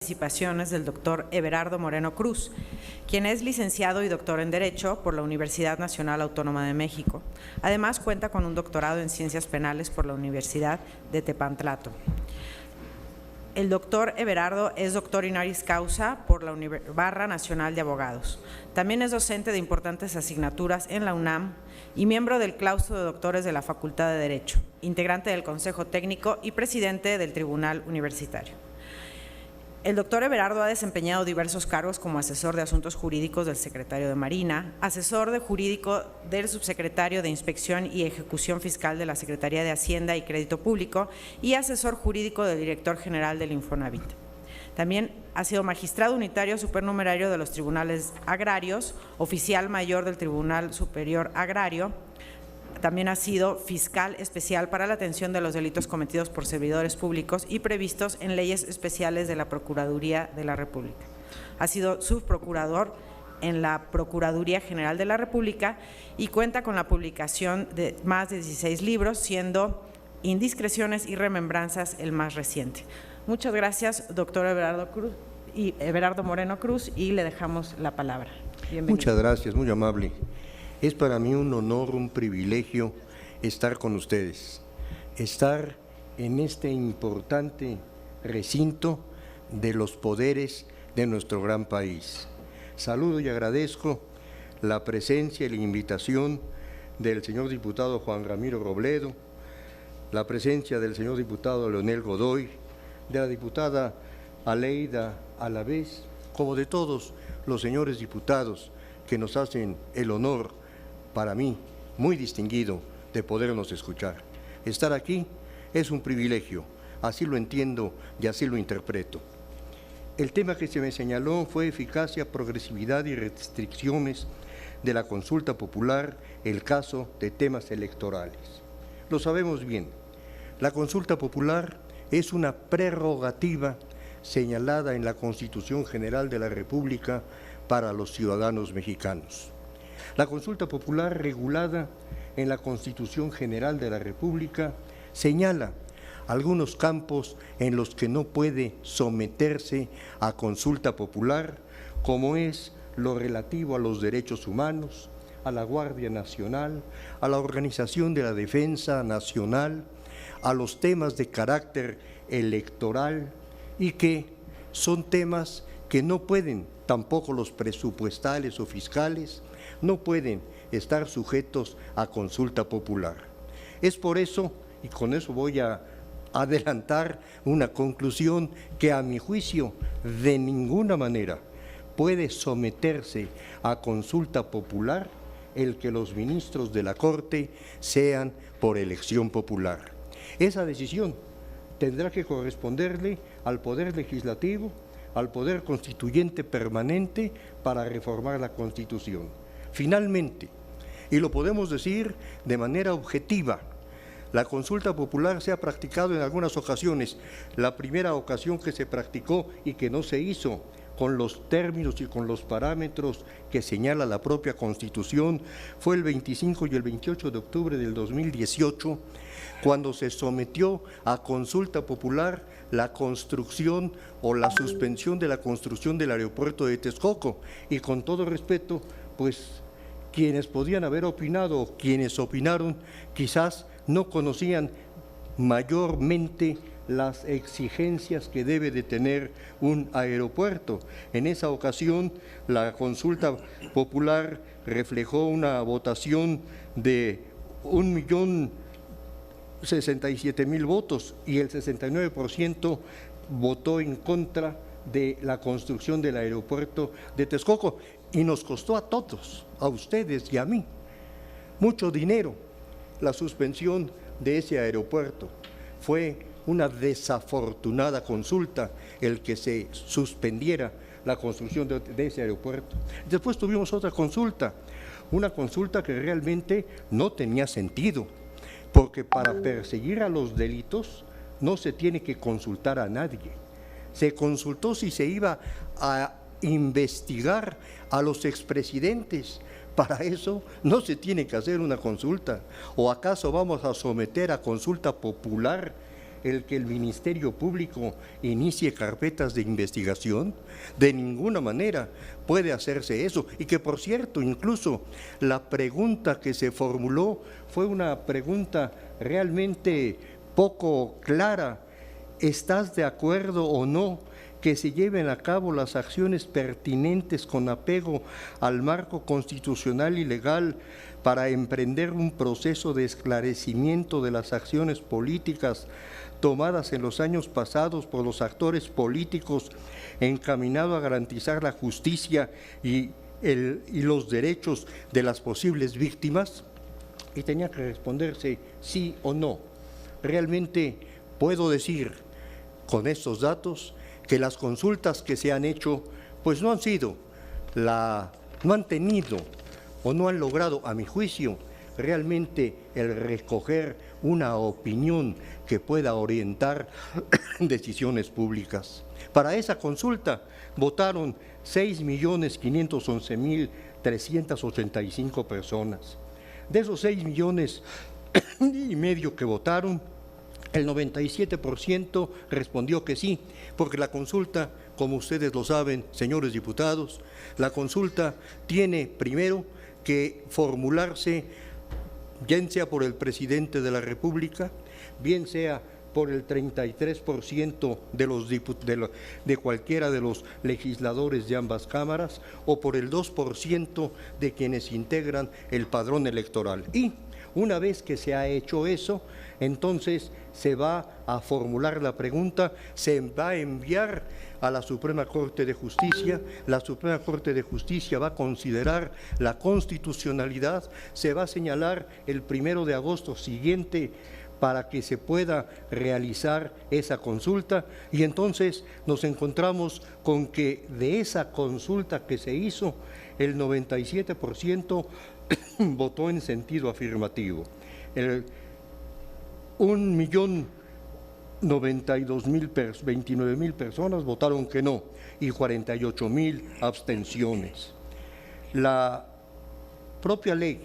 Participaciones del doctor Everardo Moreno Cruz, quien es licenciado y doctor en Derecho por la Universidad Nacional Autónoma de México. Además, cuenta con un doctorado en Ciencias Penales por la Universidad de Tepantlato. El doctor Everardo es doctor honoris causa por la Barra Nacional de Abogados. También es docente de importantes asignaturas en la UNAM y miembro del claustro de doctores de la Facultad de Derecho, integrante del Consejo Técnico y presidente del Tribunal Universitario. El doctor Everardo ha desempeñado diversos cargos como asesor de asuntos jurídicos del secretario de Marina, asesor jurídico del subsecretario de Inspección y Ejecución Fiscal de la Secretaría de Hacienda y Crédito Público y asesor jurídico del director general del Infonavit. También ha sido magistrado unitario supernumerario de los tribunales agrarios, oficial mayor del Tribunal Superior Agrario. También ha sido fiscal especial para la atención de los delitos cometidos por servidores públicos y previstos en leyes especiales de la Procuraduría de la República. Ha sido subprocurador en la Procuraduría General de la República y cuenta con la publicación de más de 16 libros, siendo Indiscreciones y Remembranzas el más reciente. Muchas gracias, doctor Everardo Moreno Cruz, y le dejamos la palabra. Bienvenido. Muchas gracias, muy amable. Es para mí un honor, un privilegio estar con ustedes, estar en este importante recinto de los poderes de nuestro gran país. Saludo y agradezco la presencia y la invitación del señor diputado Juan Ramiro Robledo, la presencia del señor diputado Leonel Godoy, de la diputada Aleida Alavés, como de todos los señores diputados que nos hacen el honor, para mí, muy distinguido, de podernos escuchar. Estar aquí es un privilegio, así lo entiendo y así lo interpreto. El tema que se me señaló fue eficacia, progresividad y restricciones de la consulta popular, el caso de temas electorales. Lo sabemos bien, la consulta popular es una prerrogativa señalada en la Constitución General de la República para los ciudadanos mexicanos. La consulta popular regulada en la Constitución General de la República señala algunos campos en los que no puede someterse a consulta popular, como es lo relativo a los derechos humanos, a la Guardia Nacional, a la Organización de la Defensa Nacional, a los temas de carácter electoral y que son temas que no pueden, tampoco los presupuestales o fiscales, no pueden estar sujetos a consulta popular. Es por eso, y con eso voy a adelantar una conclusión, que a mi juicio de ninguna manera puede someterse a consulta popular el que los ministros de la Corte sean por elección popular. Esa decisión tendrá que corresponderle al Poder Legislativo, al Poder Constituyente permanente para reformar la Constitución. Finalmente, y lo podemos decir de manera objetiva, la consulta popular se ha practicado en algunas ocasiones. La primera ocasión que se practicó y que no se hizo con los términos y con los parámetros que señala la propia Constitución fue el 25 y el 28 de octubre del 2018, cuando se sometió a consulta popular la construcción o la suspensión de la construcción del aeropuerto de Texcoco. Y con todo respeto, pues quienes podían haber opinado, quienes opinaron, quizás no conocían mayormente las exigencias que debe de tener un aeropuerto. En esa ocasión, la consulta popular reflejó una votación de 1.067.000 votos y el 69% votó en contra de la construcción del aeropuerto de Texcoco, y nos costó a todos, a ustedes y a mí, mucho dinero la suspensión de ese aeropuerto. Fue una desafortunada consulta el que se suspendiera la construcción de ese aeropuerto. Después tuvimos otra consulta, una consulta que realmente no tenía sentido, porque para perseguir a los delitos no se tiene que consultar a nadie. Se consultó si se iba a investigar a los expresidentes. Para eso no se tiene que hacer una consulta. ¿O acaso vamos a someter a consulta popular el que el Ministerio Público inicie carpetas de investigación? De ninguna manera puede hacerse eso. Y que, por cierto, incluso la pregunta que se formuló fue una pregunta realmente poco clara. ¿Estás de acuerdo o no que se lleven a cabo las acciones pertinentes con apego al marco constitucional y legal para emprender un proceso de esclarecimiento de las acciones políticas tomadas en los años pasados por los actores políticos encaminado a garantizar la justicia y los derechos de las posibles víctimas? Y tenía que responderse sí o no. Realmente puedo decir con estos datos que las consultas que se han hecho pues no han tenido o no han logrado, a mi juicio, realmente el recoger una opinión que pueda orientar decisiones públicas. Para esa consulta votaron 6.511.385 personas. De esos 6,5 millones que votaron, el 97% respondió que sí, porque la consulta, como ustedes lo saben, señores diputados, la consulta tiene primero que formularse, bien sea por el presidente de la República, bien sea por el 33% de cualquiera de los legisladores de ambas cámaras o por el 2% de quienes integran el padrón electoral. Y una vez que se ha hecho eso, entonces se va a formular la pregunta, se va a enviar a la Suprema Corte de Justicia, la Suprema Corte de Justicia va a considerar la constitucionalidad, se va a señalar el 1 de agosto siguiente para que se pueda realizar esa consulta, y entonces nos encontramos con que de esa consulta que se hizo, el 97% votó en sentido afirmativo. 1.029.000 personas votaron que no y 48.000 abstenciones. La propia ley,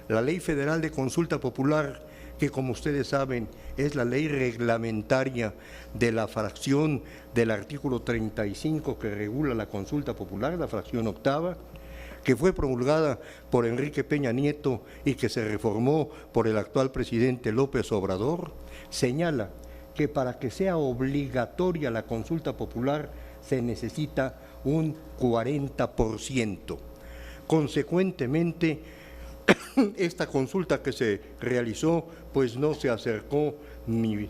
la Ley Federal de Consulta Popular, que como ustedes saben es la ley reglamentaria de la fracción del artículo 35 que regula la consulta popular, la fracción octava, que fue promulgada por Enrique Peña Nieto y que se reformó por el actual presidente López Obrador, señala que para que sea obligatoria la consulta popular se necesita un 40%. Consecuentemente, esta consulta que se realizó pues no se acercó ni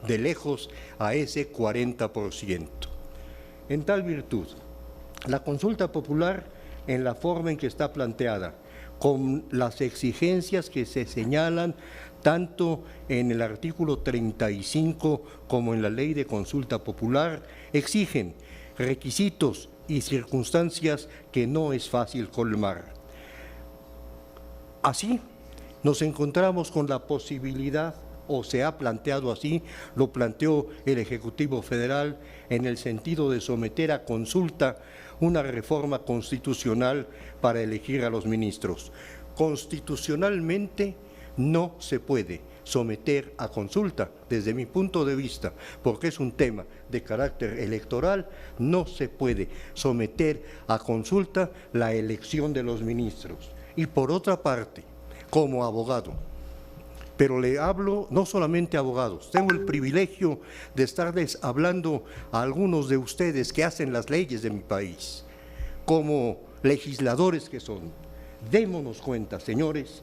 de lejos a ese 40%. En tal virtud, la consulta popular, en la forma en que está planteada, con las exigencias que se señalan tanto en el artículo 35 como en la Ley de Consulta Popular, exigen requisitos y circunstancias que no es fácil colmar. Así nos encontramos con la posibilidad, o se ha planteado así, lo planteó el Ejecutivo Federal en el sentido de someter a consulta una reforma constitucional para elegir a los ministros. Constitucionalmente no se puede someter a consulta, desde mi punto de vista, porque es un tema de carácter electoral, no se puede someter a consulta la elección de los ministros. Y por otra parte, como abogado, pero le hablo no solamente a abogados, tengo el privilegio de estarles hablando a algunos de ustedes que hacen las leyes de mi país, como legisladores que son. Démonos cuenta, señores,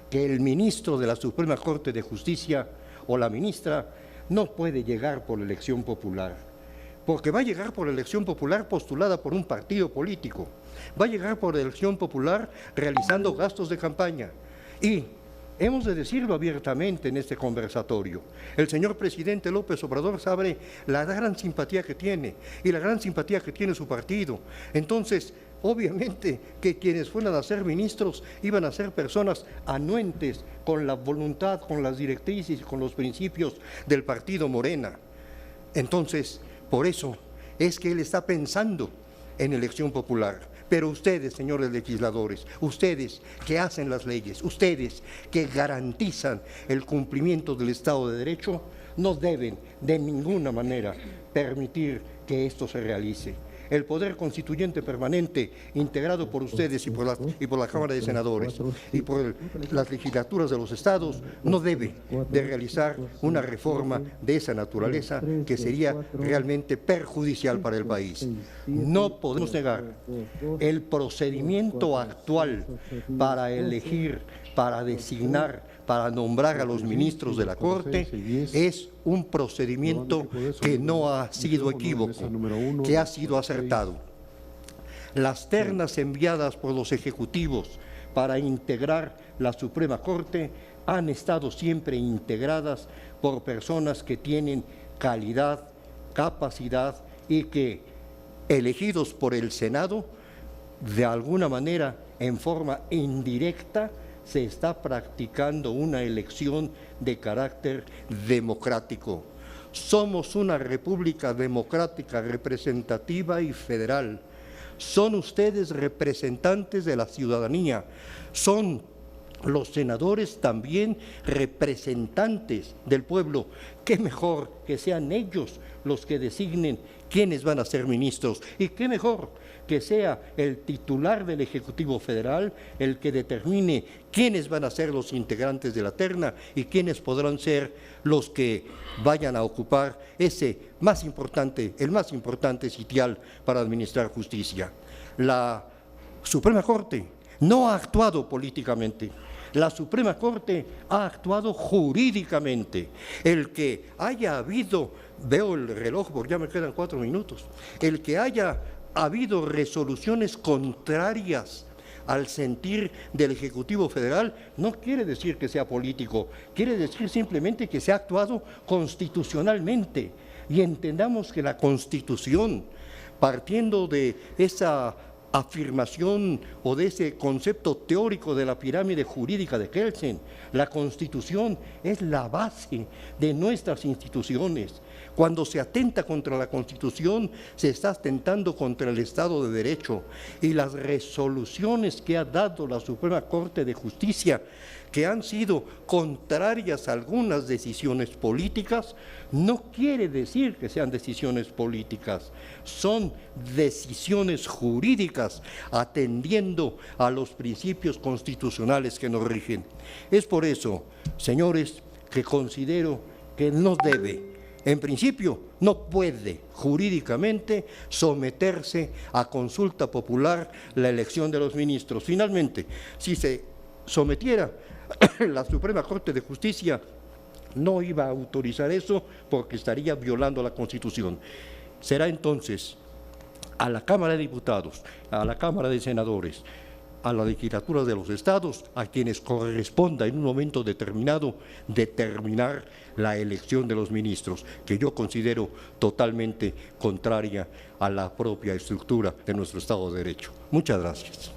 que el ministro de la Suprema Corte de Justicia o la ministra no puede llegar por elección popular, porque va a llegar por elección popular postulada por un partido político, va a llegar por elección popular realizando gastos de campaña. Y hemos de decirlo abiertamente en este conversatorio, el señor presidente López Obrador sabe la gran simpatía que tiene y la gran simpatía que tiene su partido. Entonces, obviamente que quienes fueran a ser ministros iban a ser personas anuentes con la voluntad, con las directrices y con los principios del partido Morena. Entonces, por eso es que él está pensando en elección popular. Pero ustedes, señores legisladores, ustedes que hacen las leyes, ustedes que garantizan el cumplimiento del Estado de Derecho, no deben de ninguna manera permitir que esto se realice. El Poder Constituyente Permanente, integrado por ustedes y por la Cámara de Senadores y por las legislaturas de los estados, no debe de realizar una reforma de esa naturaleza que sería realmente perjudicial para el país. No podemos negar el procedimiento actual para elegir, para designar, para nombrar a los ministros de la Corte es un procedimiento que no ha sido equívoco, que ha sido acertado. Las ternas enviadas por los ejecutivos para integrar la Suprema Corte han estado siempre integradas por personas que tienen calidad, capacidad y que, elegidos por el Senado, de alguna manera, en forma indirecta, se está practicando una elección de carácter democrático. Somos una república democrática, representativa y federal. Son ustedes representantes de la ciudadanía, son los senadores también representantes del pueblo. Qué mejor que sean ellos los que designen quiénes van a ser ministros y qué mejor que sea el titular del Ejecutivo Federal el que determine quiénes van a ser los integrantes de la terna y quiénes podrán ser los que vayan a ocupar ese el más importante sitial para administrar justicia. La Suprema Corte no ha actuado políticamente. La Suprema Corte ha actuado jurídicamente. El que haya habido, veo el reloj porque ya me quedan 4 minutos, el que haya habido resoluciones contrarias al sentir del Ejecutivo Federal no quiere decir que sea político, quiere decir simplemente que se ha actuado constitucionalmente. Y entendamos que la Constitución, partiendo de esa afirmación o de ese concepto teórico de la pirámide jurídica de Kelsen, la Constitución es la base de nuestras instituciones. Cuando se atenta contra la Constitución, se está atentando contra el Estado de Derecho. Y las resoluciones que ha dado la Suprema Corte de Justicia, que han sido contrarias a algunas decisiones políticas, no quiere decir que sean decisiones políticas, son decisiones jurídicas atendiendo a los principios constitucionales que nos rigen. Es por eso, señores, que considero que no debe, en principio, no puede jurídicamente someterse a consulta popular la elección de los ministros. Finalmente, si se sometiera la Suprema Corte de Justicia, no iba a autorizar eso porque estaría violando la Constitución. Será entonces a la Cámara de Diputados, a la Cámara de Senadores, a la legislatura de los estados, a quienes corresponda en un momento determinado determinar la elección de los ministros, que yo considero totalmente contraria a la propia estructura de nuestro Estado de Derecho. Muchas gracias.